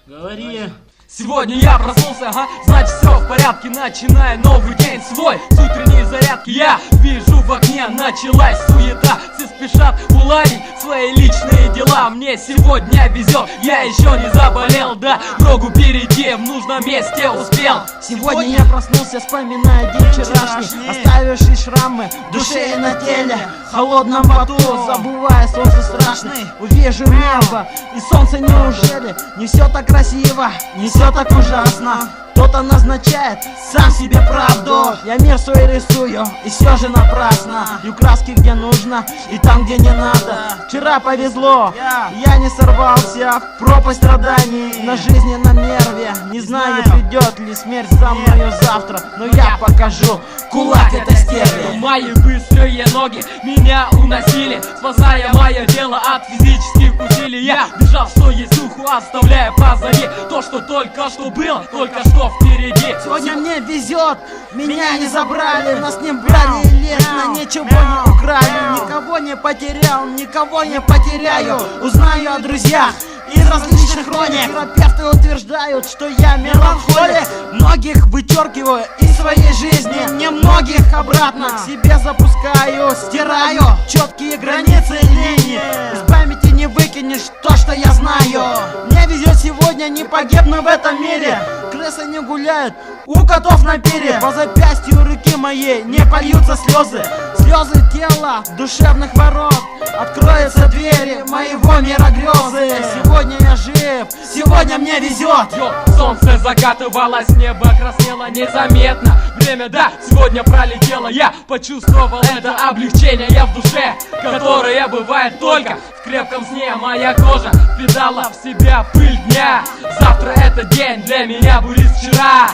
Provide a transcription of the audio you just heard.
Говори. Сегодня я проснулся, значит все в порядке. Начинаю новый день свой с утренней зарядки. Я вижу в окне, началась суета. Все спешат уладить свои личные дела. Мне сегодня везет, я еще не заболел. Да, дорогу перейти в нужном месте успел. Сегодня я проснулся, вспоминая день вчерашний, оставивший шрамы в душе и на теле. В холодном поту, забывая солнце страшный, увижу небо и солнце. Неужели не все так красиво, не все так ужасно? Кто-то назначает сам себе правду. Я мир свой рисую, и все же напрасно. Лью краски где нужно, и там где не надо. Вчера повезло, я не сорвался в пропасть страданий на жизненном нерве. Не знаю, придет ли смерть за мною завтра, но я покажу кулак этой стерви. Мои быстрые ноги меня уносили, спасая мое тело от физических усилий. Я бежал, что есть духу, оставляя позади то, что только что было, только что впереди. Сегодня мне везет, меня не забрали, нас не брали лестно, ничего не украли. Никого не потерял, никого не потеряю. Узнаю о друзьях из различных хроник. Терапевты утверждают, что я меланхолик. Многих вычеркиваю из своей жизни, немногих обратно к себе запускаю. Стираю четкие границы линии, из памяти не выкинешь то, что я знаю. Мне везет сегодня, не погибну в этом мире. Крысы не гуляют у котов на пире. По запястью руки моей не польются слезы. Слезы тела душевных ворот. Откроются двери моего мира грезы. Сегодня я жив, сегодня мне везет. Солнце закатывалось, небо краснело незаметно. Время, да, сегодня пролетело. Я почувствовал это облегчение. Я в душе, которое бывает только в крепком сне. Моя кожа впитала в себя пыль дня. Завтра этот день для меня будет вчера.